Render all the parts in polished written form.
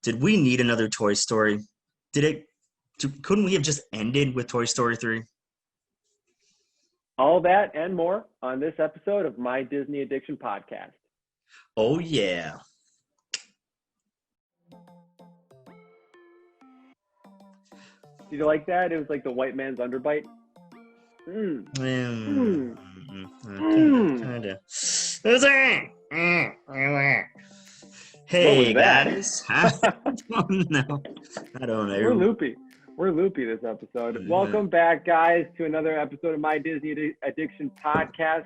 Did we need another Toy Story? Did it? Couldn't we have just ended with Toy Story 3? All that and more on this episode of My Disney Addiction Podcast. Oh, yeah. Did you like that? It was like the white man's underbite. Kinda. Hey, guys. I don't know. We're loopy. We're loopy this episode. Welcome back, guys, to another episode of My Disney Addiction Podcast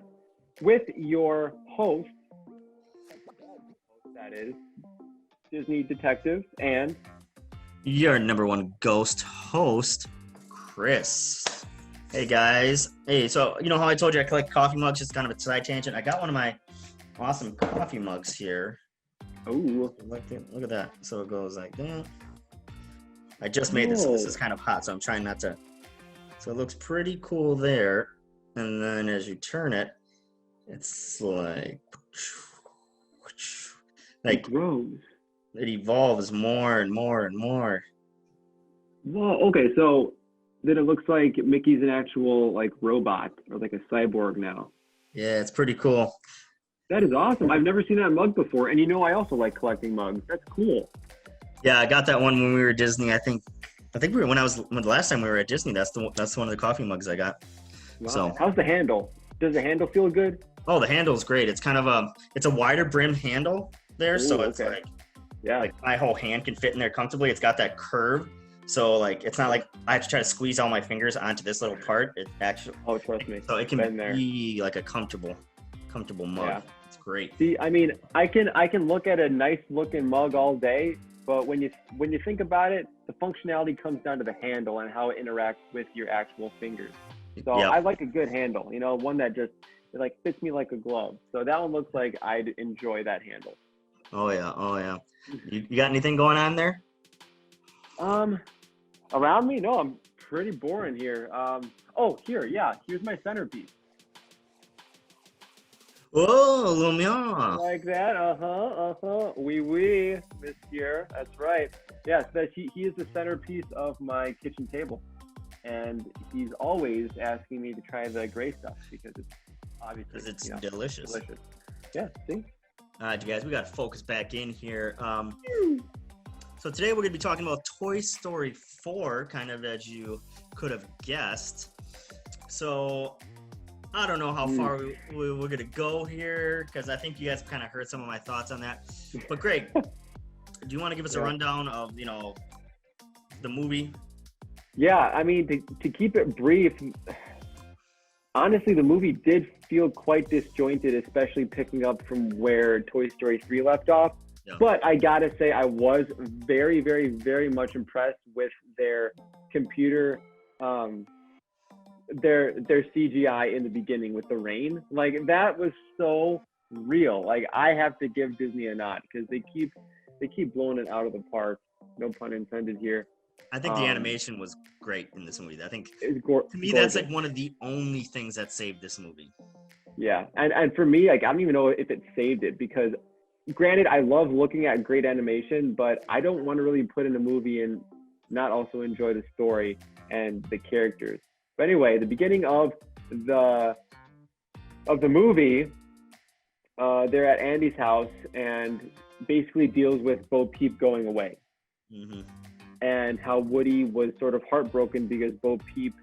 with your host, that is Disney Detective, and your number one ghost host, Chris. Hey, guys. Hey, so you know how I told you I collect coffee mugs? Just kind of a side tangent. I got one of my awesome coffee mugs here. Oh, look at that. So it goes like that. I just made this, so this is kind of hot, so I'm trying not to. So it looks pretty cool there. And then as you turn it, it's like it grows. It evolves more and more and more. Whoa, okay, so then it looks like Mickey's an actual like robot or like a cyborg now. Yeah, it's pretty cool. That is awesome. I've never seen that mug before. And you know, I also like collecting mugs. That's cool. Yeah, I got that one when we were at Disney. I think we were when the last time we were at Disney. That's one of the coffee mugs I got. Wow. So how's the handle? Does the handle feel good? Oh, the handle's great. It's kind of a wider brim handle there, so it's like my whole hand can fit in there comfortably. It's got that curve, so like it's not like I have to try to squeeze all my fingers onto this little part. It actually trust me. So it can be like a comfortable mug. Yeah. It's great. See, I mean, I can look at a nice looking mug all day. But when you think about it, the functionality comes down to the handle and how it interacts with your actual fingers. So I like a good handle, you know, one that just like fits me like a glove. So that one looks like I'd enjoy that handle. Oh yeah. You got anything going on there? Around me? No, I'm pretty boring here. Here's my centerpiece. Oh, Lumion. Like that, oui, monsieur. That's right. Yes, he is the centerpiece of my kitchen table. And he's always asking me to try the gray stuff because it's obviously delicious. Yeah, see? All right, you guys, we got to focus back in here. So today we're going to be talking about Toy Story 4, kind of as you could have guessed. So I don't know how far we're going to go here because I think you guys kind of heard some of my thoughts on that. But Greg, do you want to give us a rundown of, the movie? Yeah, I mean, to keep it brief, honestly, the movie did feel quite disjointed, especially picking up from where Toy Story 3 left off. Yeah. But I gotta say, I was very, very, very much impressed with their computer, their CGI in the beginning with the rain. Like, that was so real. Like, I have to give Disney a nod because they keep blowing it out of the park. No pun intended here. I think the animation was great in this movie. I think to me that's like one of the only things that saved this movie. Yeah, and for me, like I don't even know if it saved it because, granted, I love looking at great animation, but I don't want to really put in a movie and not also enjoy the story and the characters. But anyway, the beginning of the movie, they're at Andy's house and basically deals with Bo Peep going away. Mm-hmm. And how Woody was sort of heartbroken because Bo Peep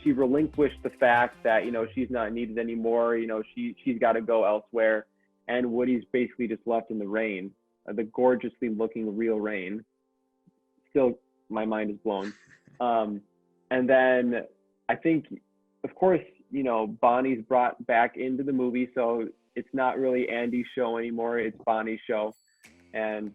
she relinquished the fact that, she's not needed anymore. She's got to go elsewhere. And Woody's basically just left in the rain, the gorgeously looking real rain. Still, my mind is blown. And then I think, of course, Bonnie's brought back into the movie. So it's not really Andy's show anymore. It's Bonnie's show. And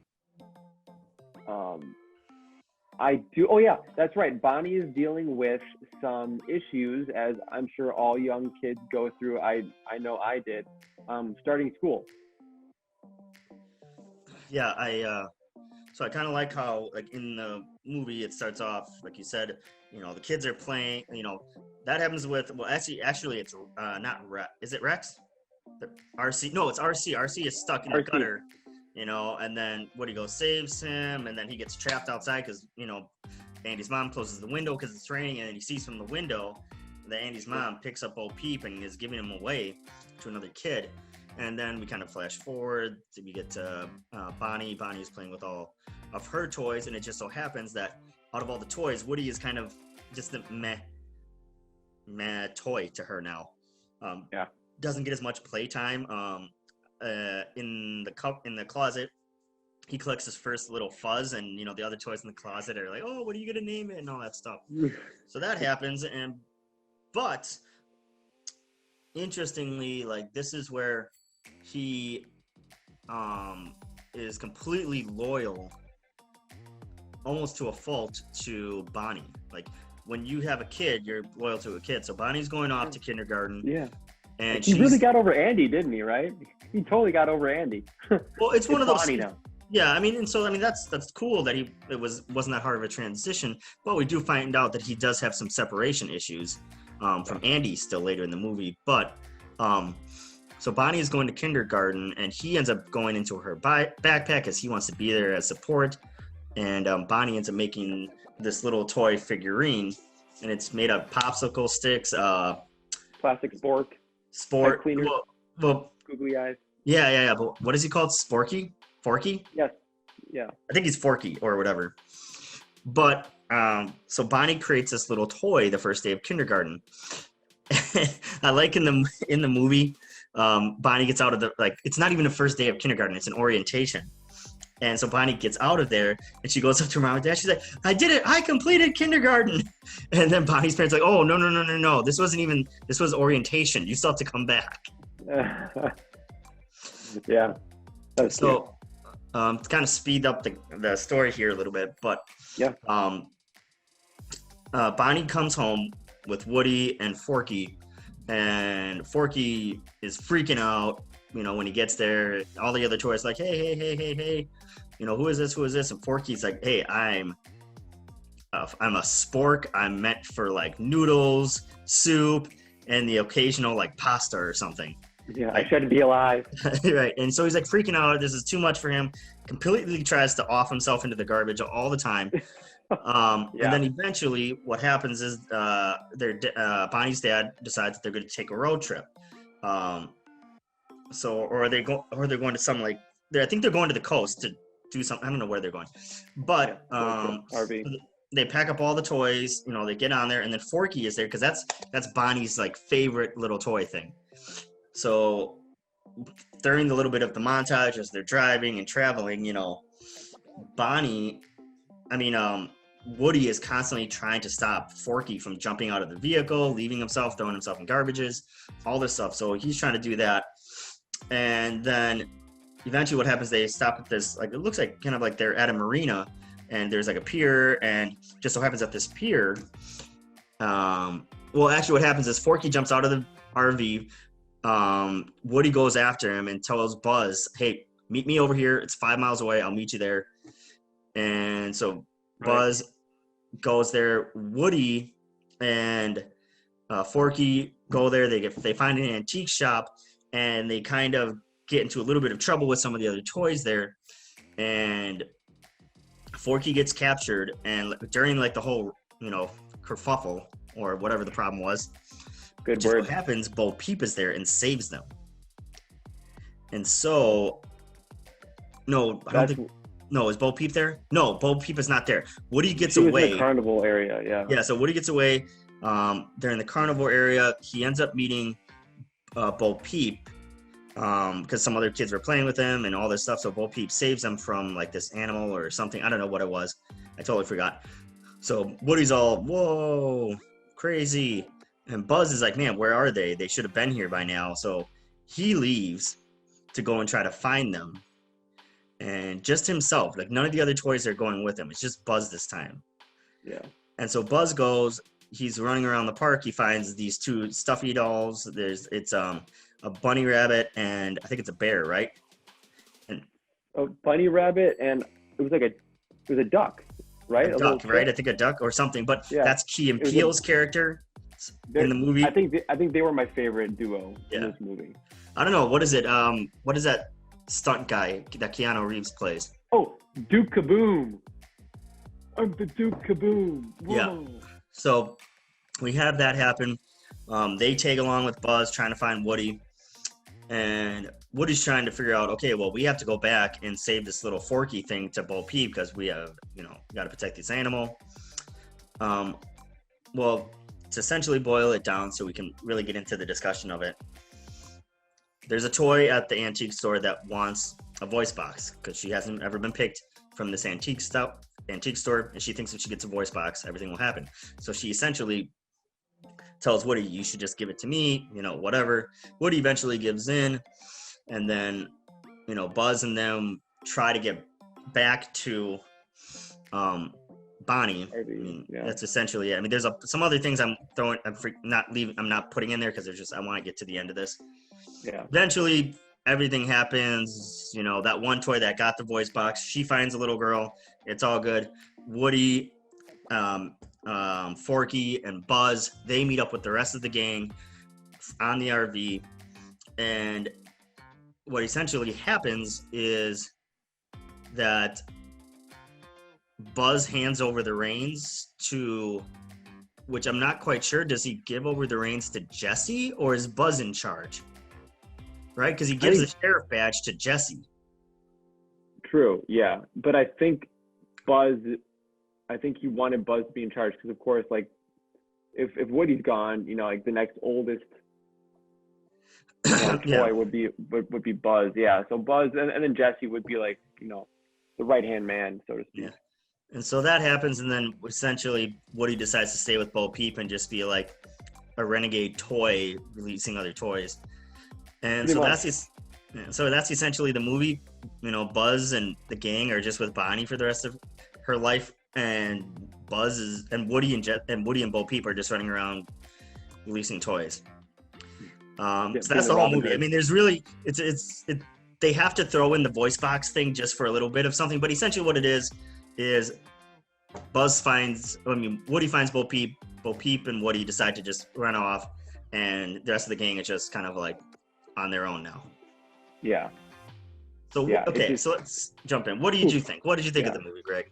that's right. Bonnie is dealing with some issues, as I'm sure all young kids go through. I know I did, starting school. Yeah, so I kind of like how, like in the movie, it starts off like you said. The kids are playing. That happens with actually, it's not Rex. Is it Rex? RC? No, it's RC. RC is stuck in the gutter. and then Woody goes saves him, and then he gets trapped outside because Andy's mom closes the window because it's raining, and then he sees from the window that Andy's mom picks up Bo Peep and is giving him away to another kid. And then we kind of flash forward to we get to Bonnie. Bonnie is playing with all of her toys, and it just so happens that out of all the toys, Woody is kind of just a meh toy to her now. Doesn't get as much playtime. In the closet, he collects his first little fuzz, and the other toys in the closet are like, "Oh, what are you gonna name it?" and all that stuff. So that happens, but interestingly, like, this is where he is completely loyal, almost to a fault, to Bonnie. Like, when you have a kid, you're loyal to a kid. So Bonnie's going off to kindergarten. Yeah. And he really got over Andy, didn't he? Right? He totally got over Andy. Well, it's one of those. Bonnie now. Yeah, I mean, that's cool that it wasn't that hard of a transition. But we do find out that he does have some separation issues from Andy still later in the movie. But so Bonnie is going to kindergarten, and he ends up going into her backpack as he wants to be there as support. And Bonnie ends up making this little toy figurine, and it's made of popsicle sticks, plastic sport cleaner, well, googly eyes. Yeah. But what is he called? Forky? Yes. Yeah. I think he's Forky or whatever. But so Bonnie creates this little toy the first day of kindergarten. I like in the movie, Bonnie gets out of it's not even the first day of kindergarten, it's an orientation. And so Bonnie gets out of there, and she goes up to her mom and dad. She's like, "I did it! I completed kindergarten!" And then Bonnie's parents are like, "Oh, no! This was orientation. You still have to come back." Yeah. So, to kind of speed up the story here a little bit, but yeah. Bonnie comes home with Woody and Forky, and Forky is freaking out. When he gets there, all the other toys like, hey, who is this? And Forky's like, "Hey, I'm a spork. I'm meant for like noodles, soup, and the occasional like pasta or something." Yeah, I shouldn't be alive. Right. And so he's like freaking out. This is too much for him. Completely tries to off himself into the garbage all the time. And then eventually what happens is Bonnie's dad decides that they're going to take a road trip. Or they're going to some I think they're going to the coast to do something. I don't know where they're going, but RV. They pack up all the toys. They get on there, and then Forky is there because that's Bonnie's like favorite little toy thing. So during the little bit of the montage as they're driving and traveling, Woody is constantly trying to stop Forky from jumping out of the vehicle, leaving himself, throwing himself in garbages, all this stuff. So he's trying to do that. And then eventually what happens, they stop at this, it looks like kind of like they're at a marina, and there's like a pier, and just so happens at this pier, actually what happens is Forky jumps out of the RV. Woody goes after him and tells Buzz, "Hey, meet me over here. It's 5 miles away. I'll meet you there." And so Buzz goes there. Woody and Forky go there. They find an antique shop, and they kind of get into a little bit of trouble with some of the other toys there. And Forky gets captured, and during the whole kerfuffle or whatever the problem was, good word, what happens, Bo Peep is there and saves them. And so is Bo Peep there? No, Bo Peep is not there. Woody gets away. In the carnival area, yeah. Yeah, so Woody gets away. They're in the carnival area. He ends up meeting Bo Peep because some other kids were playing with him and all this stuff. So Bo Peep saves them from this animal or something. I don't know what it was. I totally forgot. So Woody's all, "Whoa, crazy." And Buzz is like, "Man, where are they? They should have been here by now." So he leaves to go and try to find them. And just himself, none of the other toys are going with him. It's just Buzz this time. Yeah. And so Buzz goes, he's running around the park. He finds these two stuffy dolls. It's a bunny rabbit, and I think it's a bear, right? And a bunny rabbit, and it was a duck, right? A duck, right? I think a duck or something. But that's Key and Peele's character in the movie. I think they were my favorite duo in this movie. I don't know. What is it? What is that stunt guy that Keanu Reeves plays. Oh, Duke Kaboom. I'm the Duke Kaboom. Whoa. Yeah. So we have that happen. They tag along with Buzz trying to find Woody. And Woody's trying to figure out, okay, well, we have to go back and save this little Forky thing to Bo Peep because we have, got to protect this animal. Well, to essentially boil it down so we can really get into the discussion of it, there's a toy at the antique store that wants a voice box because she hasn't ever been picked from this antique store, and she thinks if she gets a voice box, everything will happen. So she essentially tells Woody, you should just give it to me, whatever. Woody eventually gives in, and then, Buzz and them try to get back to Bonnie. That's essentially it. I mean, there's some other things I'm not putting in there because I want to get to the end of this. Yeah. Eventually, everything happens. That one toy that got the voice box, she finds a little girl. It's all good. Woody, Forky, and Buzz, they meet up with the rest of the gang on the RV, and what essentially happens is that Buzz hands over the reins to, which I'm not quite sure, does he give over the reins to Jesse, or is Buzz in charge? Right? Because he gives the sheriff badge to Jesse. True, yeah. But I think he wanted Buzz to be in charge because, of course, like, if Woody's gone, like the next oldest toy would be Buzz. Yeah, so Buzz and then Jesse would be like, the right-hand man, so to speak. Yeah. And so that happens, and then essentially Woody decides to stay with Bo Peep and just be like a renegade toy releasing other toys. And so that's essentially the movie. Buzz and the gang are just with Bonnie for the rest of her life, and Woody and Bo Peep are just running around releasing toys. So that's the whole movie. I mean, there's really they have to throw in the voice box thing just for a little bit of something, but essentially what it is Woody finds Bo Peep and Woody decide to just run off, and the rest of the gang is just kind of like on their own now. Yeah. So so let's jump in. What did you think? What did you think of the movie, Greg?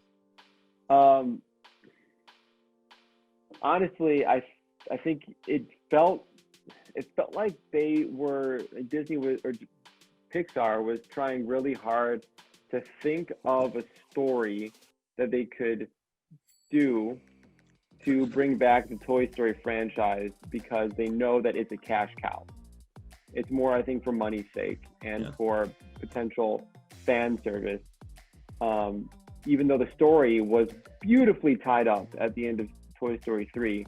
Honestly, I think it felt like Pixar was trying really hard to think of a story that they could do to bring back the Toy Story franchise because they know that it's a cash cow. It's more, I think, for money's sake and for potential fan service. Even though the story was beautifully tied up at the end of Toy Story 3,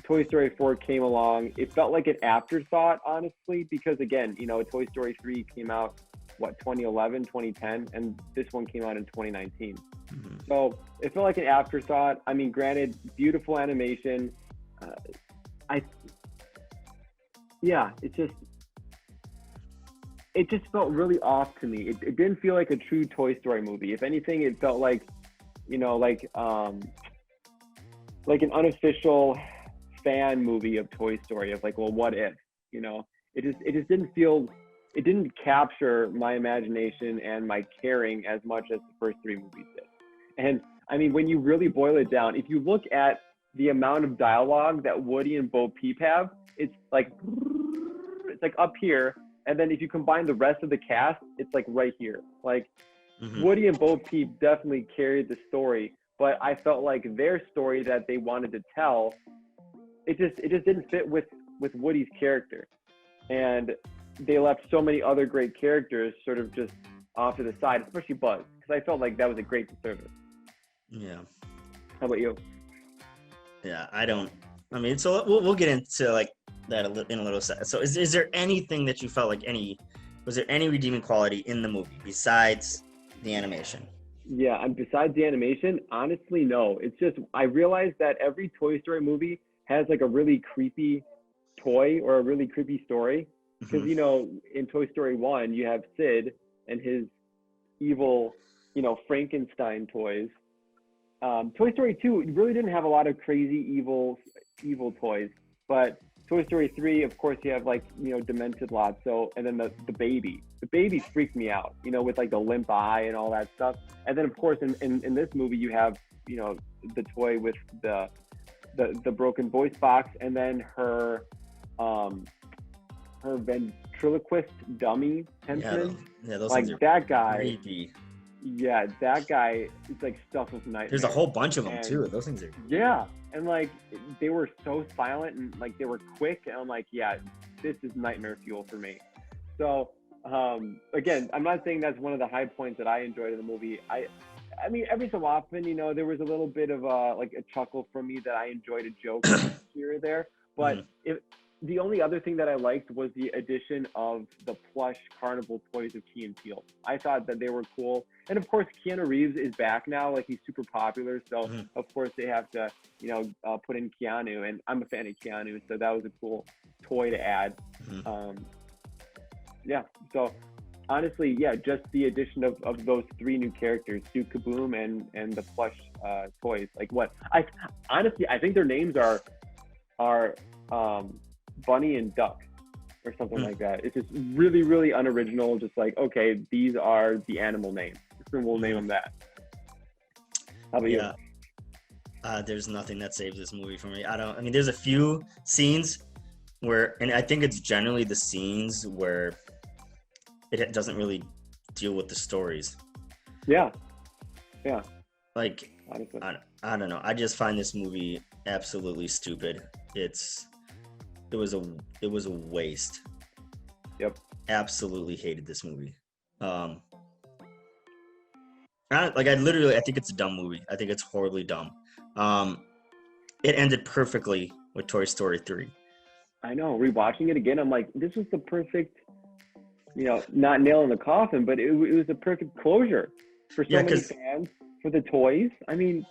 Toy Story 4 came along. It felt like an afterthought, honestly, because again, Toy Story 3 came out, 2011, 2010, and this one came out in 2019. Mm-hmm. So it felt like an afterthought. I mean, granted, beautiful animation. It just felt really off to me. It didn't feel like a true Toy Story movie. If anything, it felt like, like an unofficial fan movie of Toy Story of like, well, what if, it just didn't feel, it didn't capture my imagination and my caring as much as the first three movies did. And I mean, when you really boil it down, if you look at the amount of dialogue that Woody and Bo Peep have, it's like up here. And then if you combine the rest of the cast, it's like right here. Like Woody and Bo Peep definitely carried the story, but I felt like their story that they wanted to tell, it just didn't fit with Woody's character. And they left so many other great characters sort of just off to the side, especially Buzz, because I felt like that was a great disservice. Yeah. How about you? Yeah, so we'll get into like that in a little second. So is there anything that you felt like was there any redeeming quality in the movie besides the animation? Yeah, and besides the animation, honestly, no. It's just, I realized that every Toy Story movie has like a really creepy toy or a really creepy story. Because, in Toy Story 1, you have Sid and his evil, Frankenstein toys. Toy Story 2 really didn't have a lot of crazy evil toys, but Toy Story 3, of course, you have like, demented Lotso, and then the baby. The baby freaked me out, with like the limp eye and all that stuff. And then, of course, in this movie, you have, the toy with the broken voice box, and then her ventriloquist dummy henchman. Yeah, those like things are that guy. creepy. Yeah, that guy is like stuffed with nightmares. There's a whole bunch of them And- too. Those things are. Yeah, and like they were so silent and like they were quick, and I'm like, yeah, this is nightmare fuel for me. So again, I'm not saying that's one of the high points that I enjoyed in the movie. I mean, every so often, there was a little bit of like a chuckle from me that I enjoyed a joke here or there. But the only other thing that I liked was the addition of the plush carnival toys of Key and Peele. I thought that they were cool. And of course, Keanu Reeves is back now. Like, he's super popular. So, of course, they have to, put in Keanu. And I'm a fan of Keanu. So that was a cool toy to add. Yeah. So, honestly, yeah, just the addition of those three new characters, Duke Kaboom and the plush toys. Like, what? I think their names are Bunny and Duck or something like that. It's just really, really unoriginal. Just like, okay, these are the animal names, and we'll name them that. How about you? There's nothing that saves this movie for me. I mean, there's a few scenes where, and I think it's generally the scenes where it doesn't really deal with the stories. Yeah. Like, honestly. I don't know. I just find this movie absolutely stupid. It was a waste. Yep. Absolutely hated this movie. I think it's a dumb movie. I think it's horribly dumb. It ended perfectly with Toy Story 3. I know. Rewatching it again, I'm like, this was the perfect, not nail in the coffin, but it was a perfect closure for so many fans, for the toys. I mean,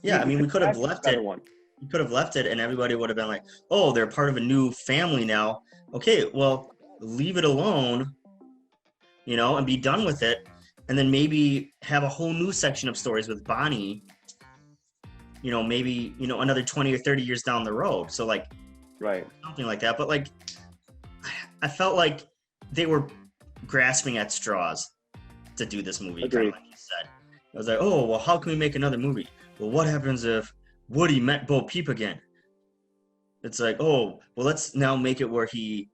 we could have left it. You could have left it and everybody would have been like, oh, they're part of a new family now. Okay, well, leave it alone, and be done with it. And then maybe have a whole new section of stories with Bonnie, maybe, another 20 or 30 years down the road. So like, right. Something like that. But like, I felt like they were grasping at straws to do this movie. Kind of like you said. I was like, oh, well, how can we make another movie? Well, what happens if Woody met Bo Peep again? It's like, oh, well, let's now make it where he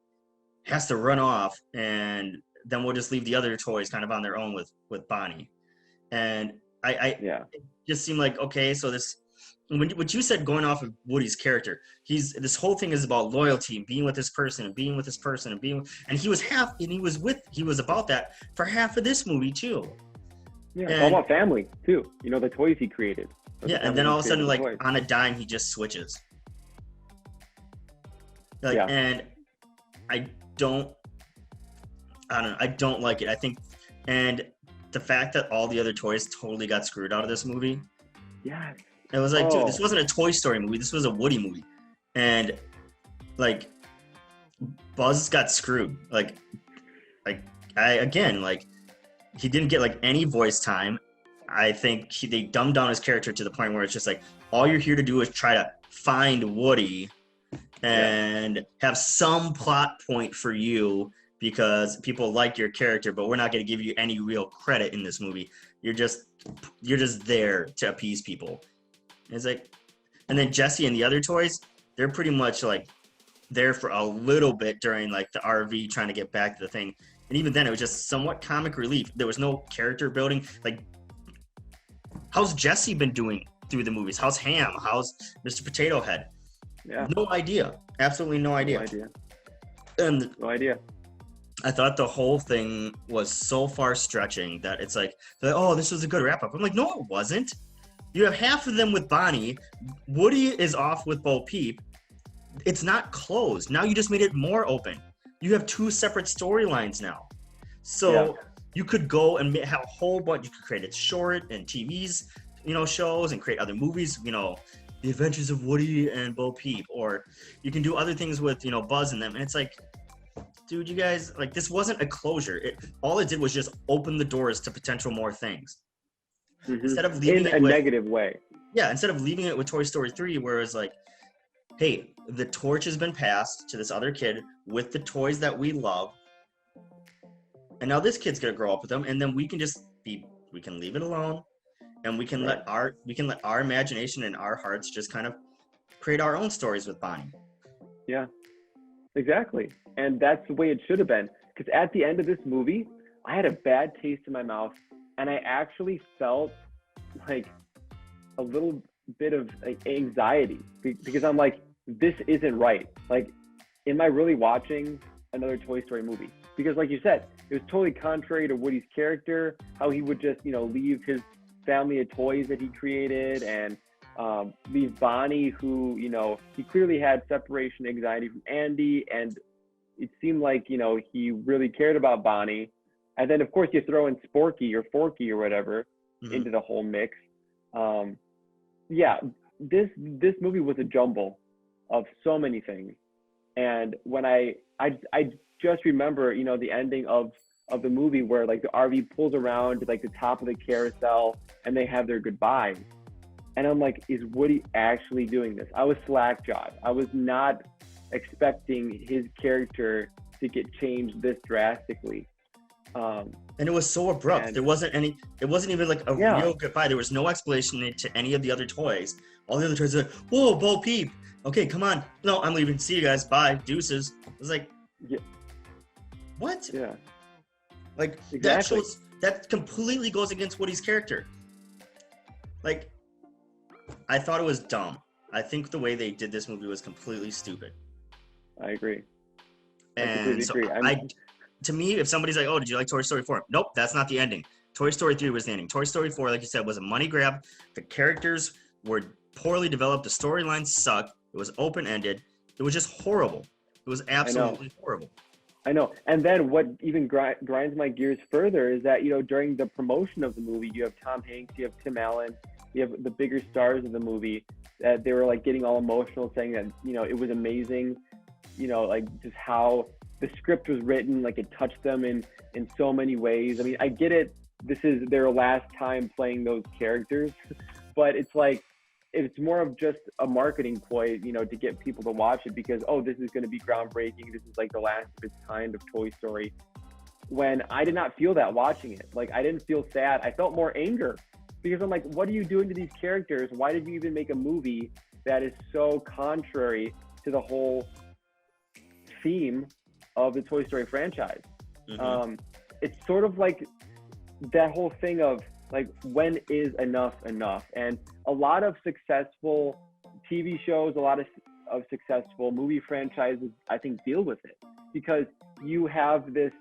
has to run off, and then we'll just leave the other toys kind of on their own with Bonnie. And it just seemed like, okay, so this, what you said going off of Woody's character, this whole thing is about loyalty and being with this person and being with this person and he was about that for half of this movie too. Yeah, it's all about family too. The toys he created. And then all of a sudden, like, on a dime, he just switches. Like, and I don't like it. I think, and the fact that all the other toys totally got screwed out of this movie. Yes. It was like, dude, this wasn't a Toy Story movie. This was a Woody movie. And, like, Buzz got screwed. Like, he didn't get, like, any voice time. I think they dumbed down his character to the point where it's just like, all you're here to do is try to find Woody and have some plot point for you because people like your character, but we're not going to give you any real credit in this movie. You're just there to appease people. And it's like, and then Jesse and the other toys, they're pretty much like there for a little bit during like the RV trying to get back to the thing. And even then it was just somewhat comic relief. There was no character building. Like, how's Jesse been doing through the movies? How's Ham? How's Mr. Potato Head? Yeah. No idea. Absolutely no idea. And no idea. I thought the whole thing was so far stretching that it's like, oh, this was a good wrap up. I'm like, no, it wasn't. You have half of them with Bonnie. Woody is off with Bo Peep. It's not closed. Now you just made it more open. You have two separate storylines now. So you could go and have a whole bunch. You could create a short and TVs, shows and create other movies, The Adventures of Woody and Bo Peep. Or you can do other things with, Buzz and them. And it's like, dude, you guys, like, this wasn't a closure. All it did was just open the doors to potential more things. Mm-hmm. Instead of leaving in a negative way. Yeah, instead of leaving it with Toy Story 3, where it's like, hey, the torch has been passed to this other kid with the toys that we love, and now this kid's gonna grow up with them, and then we can leave it alone, and we can Right. let our imagination and our hearts just kind of create our own stories with Bonnie. Yeah, exactly. And that's the way it should have been. Because at the end of this movie, I had a bad taste in my mouth, and I actually felt like a little bit of like, anxiety because I'm like, this isn't right. Like, am I really watching another Toy Story movie? Because, like you said, it was totally contrary to Woody's character, how he would just, leave his family of toys that he created and leave Bonnie, who, he clearly had separation anxiety from Andy. And it seemed like, he really cared about Bonnie. And then, of course, you throw in Sporky or Forky or whatever into the whole mix. Yeah, this movie was a jumble of so many things. And when I just remember, the ending of the movie where like the RV pulls around to like the top of the carousel and they have their goodbyes. And I'm like, is Woody actually doing this? I was slack-jawed. I was not expecting his character to get changed this drastically. And it was so abrupt. It wasn't even like a real goodbye. There was no explanation to any of the other toys. All the other toys were like, whoa, Bo Peep. Okay, come on. No, I'm leaving. See you guys. Bye. Deuces. It was like, what? Yeah. Like, exactly. that completely goes against Woody's character. Like, I thought it was dumb. I think the way they did this movie was completely stupid. I agree. And to me, if somebody's like, oh, did you like Toy Story 4? Nope, that's not the ending. Toy Story 3 was the ending. Toy Story 4, like you said, was a money grab. The characters were poorly developed. The storyline sucked. It was open-ended. It was just horrible. It was absolutely horrible. I know. And then what even grinds my gears further is that, during the promotion of the movie, you have Tom Hanks, you have Tim Allen, you have the bigger stars of the movie, that they were like getting all emotional saying that, it was amazing, like just how the script was written, like it touched them in so many ways. I mean, I get it. This is their last time playing those characters, but it's like, it's more of just a marketing ploy, to get people to watch it because, oh, this is going to be groundbreaking. This is like the last of its kind of Toy Story. When I did not feel that watching it. Like, I didn't feel sad. I felt more anger because I'm like, what are you doing to these characters? Why did you even make a movie that is so contrary to the whole theme of the Toy Story franchise? It's sort of like that whole thing of like, when is enough enough? And a lot of successful TV shows, a lot of successful movie franchises, I think, deal with it because you have this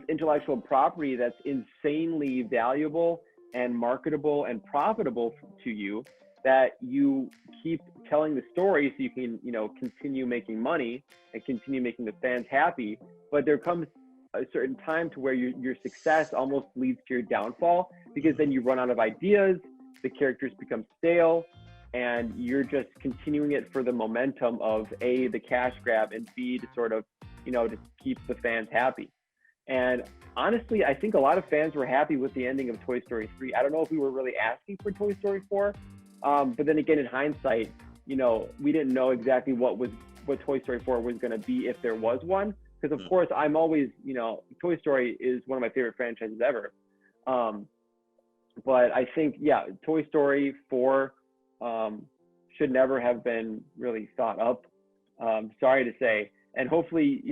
intellectual property that's insanely valuable and marketable and profitable to you, that you keep telling the story so you can, continue making money and continue making the fans happy. But there comes a certain time to where your success almost leads to your downfall because then you run out of ideas, the characters become stale, and you're just continuing it for the momentum of A, the cash grab, and B, to sort of, to keep the fans happy. And honestly, I think a lot of fans were happy with the ending of Toy Story 3. I don't know if we were really asking for Toy Story 4, but then again, in hindsight, we didn't know exactly what Toy Story 4 was going to be if there was one. Because of course, I'm always, Toy Story is one of my favorite franchises ever. But I think, Toy Story 4 should never have been really thought up. Sorry to say. And hopefully,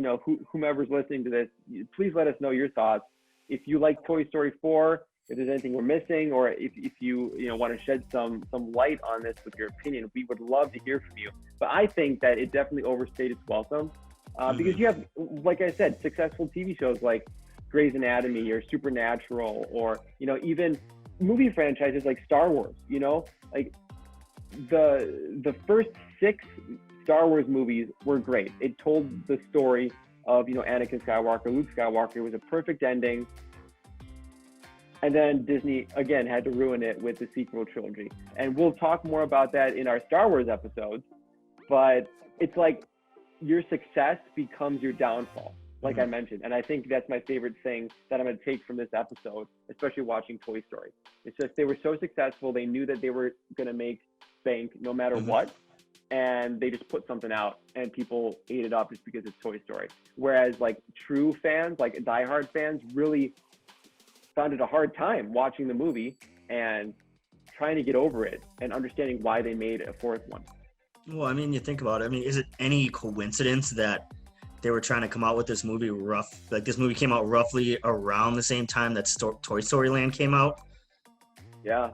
whomever's listening to this, please let us know your thoughts. If you like Toy Story 4, if there's anything we're missing, or if you want to shed some light on this with your opinion, we would love to hear from you. But I think that it definitely overstayed its welcome. Because you have, like I said, successful TV shows like Grey's Anatomy or Supernatural, or, even movie franchises like Star Wars, like the first 6 Star Wars movies were great. It told the story of, Anakin Skywalker, Luke Skywalker. It was a perfect ending. And then Disney, again, had to ruin it with the sequel trilogy. And we'll talk more about that in our Star Wars episodes. But it's like, your success becomes your downfall, like I mentioned. And I think that's my favorite thing that I'm going to take from this episode, especially watching Toy Story. It's just they were so successful. They knew that they were going to make bank no matter what. and they just put something out and people ate it up just because it's Toy Story. Whereas like true fans, like diehard fans, really found it a hard time watching the movie and trying to get over it and understanding why they made a fourth one. Well, I mean, you think about it. I mean, is it any coincidence that they were trying to come out with this movie this movie came out roughly around the same time that Toy Story Land came out? Yeah.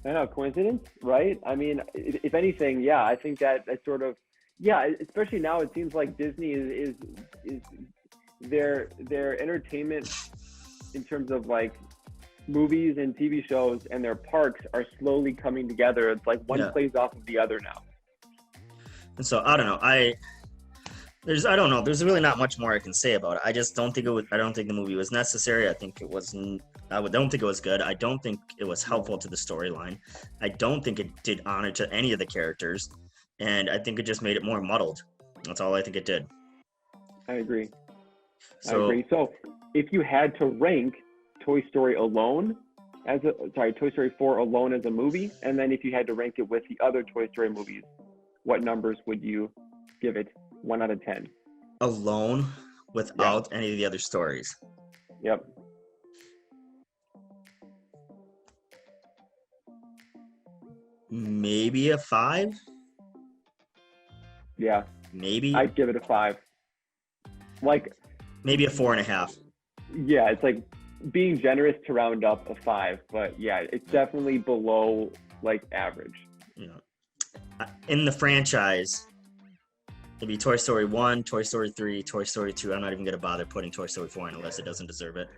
I know, coincidence, right? I mean, if anything, yeah, I think that sort of, yeah, especially now it seems like Disney is their entertainment in terms of like movies and TV shows and their parks are slowly coming together. It's like one plays off of the other now. And so I don't know. I don't know. There's really not much more I can say about it. I just don't think I don't think the movie was necessary. I think it wasn't. Don't think it was good. I don't think it was helpful to the storyline. I don't think it did honor to any of the characters, and I think it just made it more muddled. That's all I think it did. I agree. So if you had to rank Toy Story alone Toy Story 4 alone as a movie, and then if you had to rank it with the other Toy Story movies, what numbers would you give it? 1 out of 10. Alone, without any of the other stories. Yep. Maybe a 5. Yeah. Maybe. I'd give it a 5. Like. Maybe a 4.5. Yeah, it's like being generous to round up a 5, but yeah, it's definitely below like average. Yeah. In the franchise, it'd be Toy Story 1, Toy Story 3, Toy Story 2. I'm not even going to bother putting Toy Story 4 in unless it doesn't deserve it.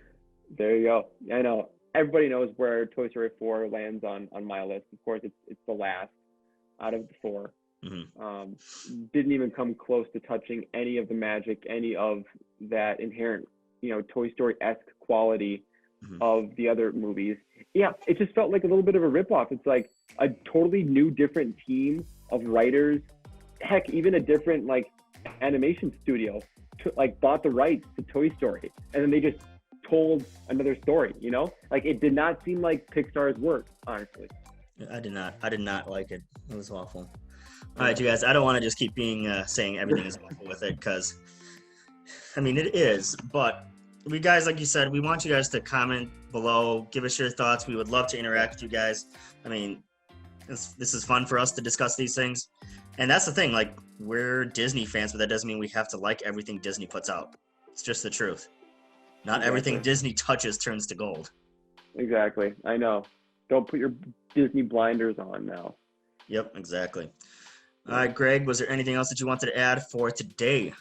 There you go. I know. Everybody knows where Toy Story 4 lands on my list. Of course, it's the last out of the 4. Mm-hmm. Didn't even come close to touching any of the magic, any of that inherent, Toy Story-esque quality of the other movies. Yeah, it just felt like a little bit of a ripoff. It's like a totally new, different team of writers. Heck, even a different like animation studio bought the rights to Toy Story, and then they just told another story. Like it did not seem like Pixar's work, honestly. I did not like it. It was awful. All right, you guys. I don't want to just keep saying everything is awful with it, because I mean it is. But we guys, like you said, we want you guys to comment below, give us your thoughts. We would love to interact with you guys. I mean, this is fun for us to discuss these things. And that's the thing, like, we're Disney fans, but that doesn't mean we have to like everything Disney puts out. It's just the truth. Not everything Disney touches turns to gold. Exactly. I know. Don't put your Disney blinders on now. Yep, exactly. All right, Greg, was there anything else that you wanted to add for today?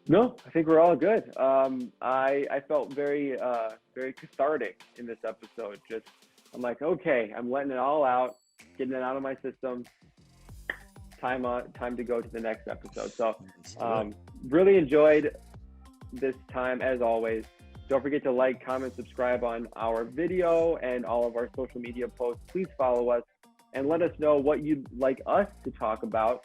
No, I think we're all good. I felt very cathartic in this episode. I'm like, okay, I'm letting it all out, getting it out of my system. Time to go to the next episode. So really enjoyed this time as always. Don't forget to like, comment, subscribe on our video and all of our social media posts. Please follow us and let us know what you'd like us to talk about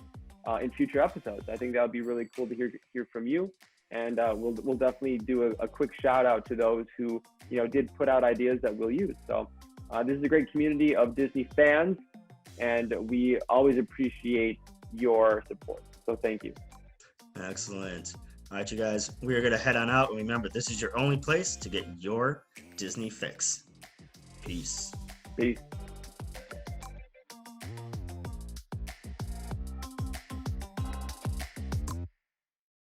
in future episodes. I think that would be really cool to hear from you. And we'll definitely do a quick shout out to those who did put out ideas that we'll use. So this is a great community of Disney fans, and we always appreciate your support. So thank you. Excellent. All right, you guys, we are going to head on out. And remember, this is your only place to get your Disney fix. Peace. Peace.